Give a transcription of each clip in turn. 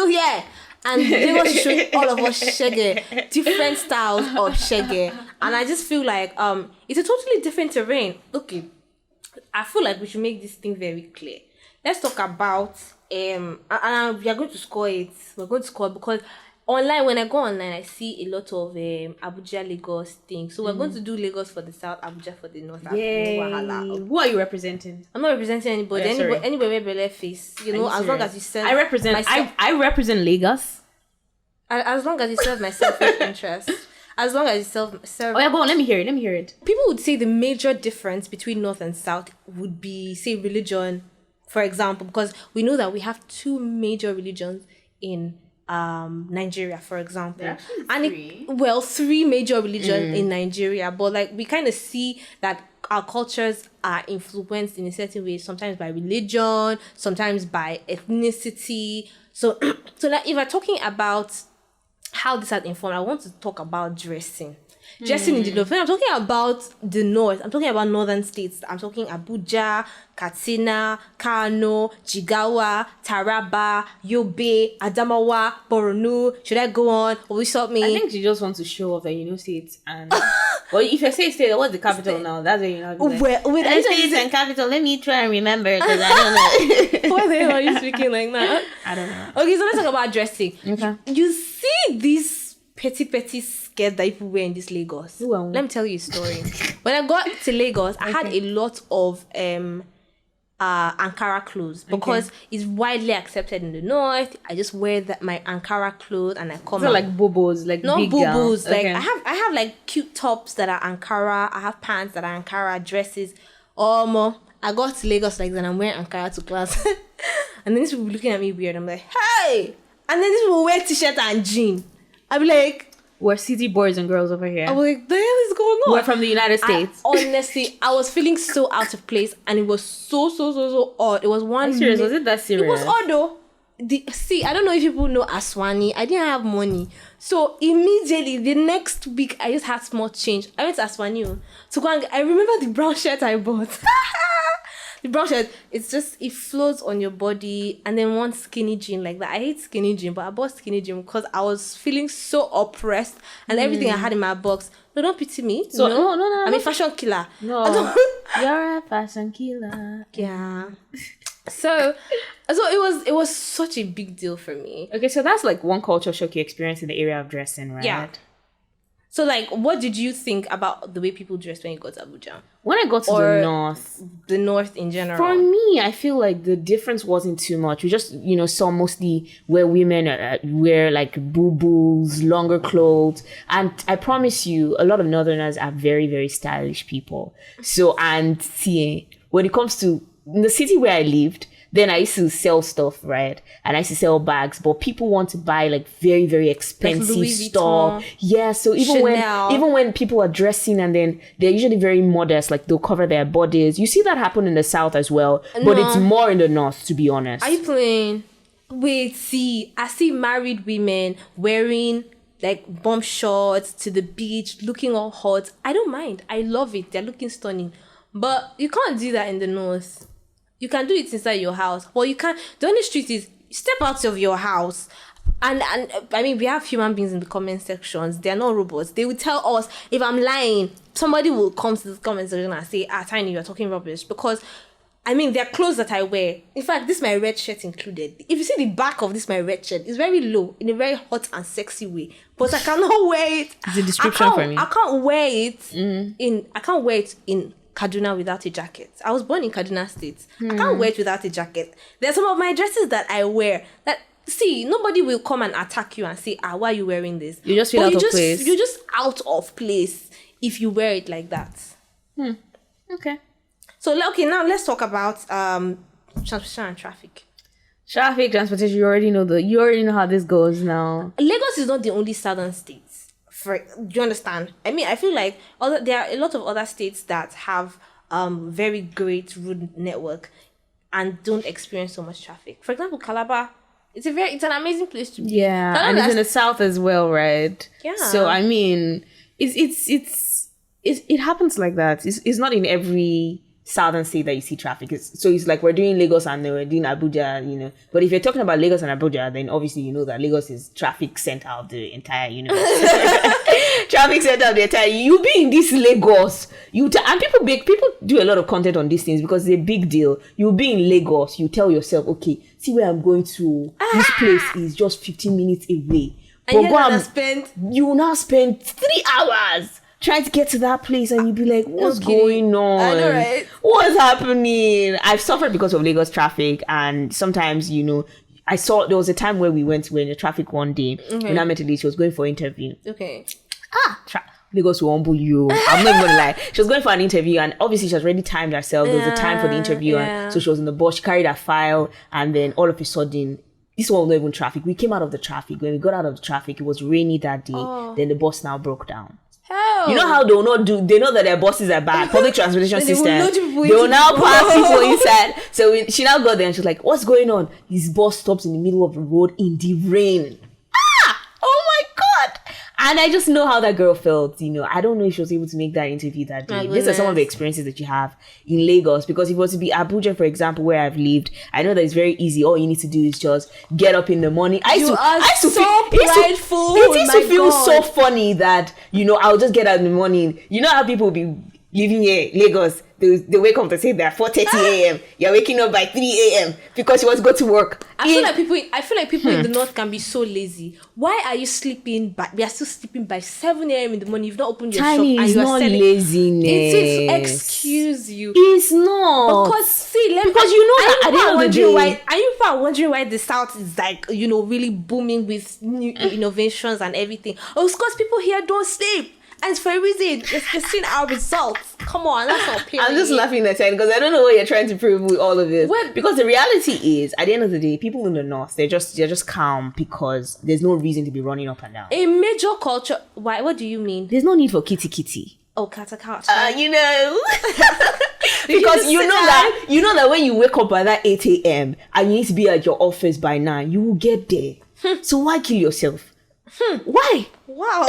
still here. And Lagos is showing all of us shege, different styles of shege. And I just feel like it's a totally different terrain. Okay, I feel like we should make this thing very clear. Let's talk about and we are going to score it. We're going to score it because online, when I go online, I see a lot of Abuja Lagos things. So we're going to do Lagos for the south, Abuja for the north. Yay. Who are you representing? I'm not representing anybody. Anybody where Bele face. You know, as long as you serve. I represent Lagos. As long as you serve my selfish interest. As long as you serve. Oh yeah, go on. Let me hear it. People would say the major difference between north and south would be, say, religion, for example, because we know that we have two major religions in Nigeria, for example. Three major religions in Nigeria, but like we kind of see that our cultures are influenced in a certain way, sometimes by religion, sometimes by ethnicity. So like if we're talking about how this has informed, I want to talk about dressing in the north. When I'm talking about the north, I'm talking about northern states. I'm talking Abuja, Katsina, Kano, Jigawa, Taraba, Yobe, Adamawa, Borno. Should I go on? Or will you stop me? I think you just want to show off that you know states. And well, if you say state, what's the capital now? That's where you know. With states and capital, let me try and remember because I don't know. Why the hell are you speaking like that? I don't know. Okay, so let's talk about dressing. Okay. You see these petty skirt that people wear in this Lagos. Let me tell you a story. When I got to Lagos, I had a lot of Ankara clothes because it's widely accepted in the north. I just wear my Ankara clothes and I come out. Like bobos, like not big bobos. Like okay. I have like cute tops that are Ankara. I have pants that are Ankara, dresses. I got to Lagos like that and I'm wearing Ankara to class. And then these people looking at me weird. I'm like, hey! And then these people wear t-shirt and jean. I'll be like, we're city boys and girls over here. I'm like, the hell is going on? We're from the United States. Honestly, I was feeling so out of place and it was so odd. It was one. Serious? Was it that serious? It was odd though. I don't know if people know Aswani. I didn't have money. So immediately the next week I just had small change. I went to Aswani to go and I remember the brown shirt I bought. The brown shirt, it floats on your body, and then one skinny jean like that. I hate skinny jean, but I bought skinny jean because I was feeling so oppressed and everything I had in my box. No, don't pity me. So no. I'm a fashion killer. No, you're a fashion killer. Yeah. So it was such a big deal for me. Okay, so that's like one culture shock you experienced in the area of dressing, right? Yeah. So, like, what did you think about the way people dressed when you got to Abuja? When I got to the north. The north in general. For me, I feel like the difference wasn't too much. We just, saw mostly where women wear, like, boo-boos, longer clothes. And I promise you, a lot of northerners are very, very stylish people. So, and see, when it comes to the city where I lived, then I used to sell stuff, right? And I used to sell bags, but people want to buy like very, very expensive like stuff. Yeah, so even when people are dressing and then they're usually very modest, like they'll cover their bodies. You see that happen in the south as well, but it's more in the north, to be honest. Are you playing? Wait, I see married women wearing like bomb shorts to the beach, looking all hot. I don't mind. I love it. They're looking stunning. But you can't do that in the north. You can do it inside your house. Well, you can't. The only street is step out of your house. And I mean, we have human beings in the comment sections. They're not robots. They will tell us if I'm lying. Somebody will come to the comment section and say, Tiny, you're talking rubbish. Because, I mean, they're clothes that I wear. In fact, this my red shirt included. If you see the back of this my red shirt, it's very low in a very hot and sexy way. But I cannot wear it. It's a description for me. I can't wear it in Kaduna without a jacket. I was born in Kaduna State. I can't wear it without a jacket. There are some of my dresses that I wear that, see, nobody will come and attack you and say, why are you wearing this? You just feel out of place. You're just out of place if you wear it like that. Okay. So, okay, now let's talk about transportation and traffic. Traffic, transportation, you already know how this goes now. Lagos is not the only southern state. Do you understand? I mean, I feel like there are a lot of other states that have very great road network and don't experience so much traffic. For example, Calabar, it's an amazing place to be. Yeah, and it's in the south as well, right? Yeah. So I mean, it happens like that. It's not in every southern state that you see traffic. So it's like we're doing Lagos and we're doing Abuja, you know. But if you're talking about Lagos and Abuja, then obviously you know that Lagos is traffic center of the entire universe. Traffic center of the entire. You be in this Lagos, and people do a lot of content on these things because it's a big deal. You'll be in Lagos, you tell yourself, okay, see where I'm going to. This place is just 15 minutes away. And you will now spend 3 hours trying to get to that place, and you'll be like, what's going on? I know, right? What's happening? I've suffered because of Lagos traffic, and sometimes, you know, there was a time where we were in the traffic one day, when I met a lady, she was going for an interview. Okay. Lagos will humble you. I'm not even gonna lie. She was going for an interview, and obviously she has already timed herself. There was a time for the interview, and so she was in the bus, she carried her file, and then all of a sudden, this one was not even traffic. We came out of the traffic. When we got out of the traffic, it was rainy that day. Then the bus now broke down. Hell. You know how they will not do, they know that their buses are bad, public transportation system. They will now people. pass people inside. So she now got there and she's like, what's going on? His bus stops in the middle of the road in the rain. Oh my God. And I just know how that girl felt, you know. I don't know if she was able to make that interview that day. These are some of the experiences that you have in Lagos. Because if it was to be Abuja, for example, where I've lived, I know that it's very easy. All you need to do is just get up in the morning. It used to feel so funny that, you know, I'll just get out in the morning. You know how people will be living here, Lagos. They wake up to say they're 4:30 a.m. You're waking up by 3 a.m. because you want to go to work. I feel like people in the north can be so lazy. Why are you sleeping? We are still sleeping by 7 a.m. in the morning. You've not opened your shop and it's you're not selling. laziness. It is to excuse you. It's not. Because you know that at the end of the day, and you are wondering why the South is like, you know, really booming with new innovations and everything. Oh, it's because people here don't sleep. And it's for a reason. They're seeing our results. Come on, that's not period. I'm just laughing at it because I don't know what you're trying to prove with all of this. Because the reality is, at the end of the day, people in the north, they're just calm because there's no reason to be running up and down. A major culture. Why? What do you mean? There's no need for kitty. Oh, kata. You know. Because you know that when you wake up by that 8 a.m. and you need to be at your office by 9, you will get there. So why kill yourself? Why? Wow.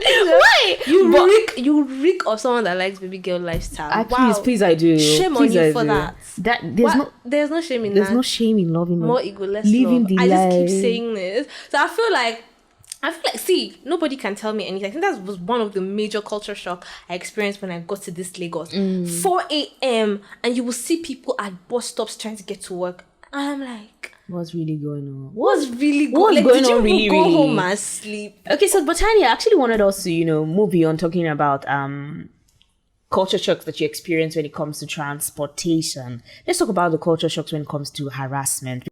Why? You reek of someone that likes baby girl lifestyle. Please, I do. Shame on you for that. There's no shame in that. There's no shame in loving more ego, less living love. the I life. just keep saying this. So I feel like, see, nobody can tell me anything. I think that was one of the major culture shock I experienced when I got to this Lagos. 4 a.m. and you will see people at bus stops trying to get to work. And I'm like, what's really going on? What's really going on? Did you really, go home and sleep? Okay, so Botania actually wanted us to, you know, move beyond talking about culture shocks that you experience when it comes to transportation. Let's talk about the culture shocks when it comes to harassment.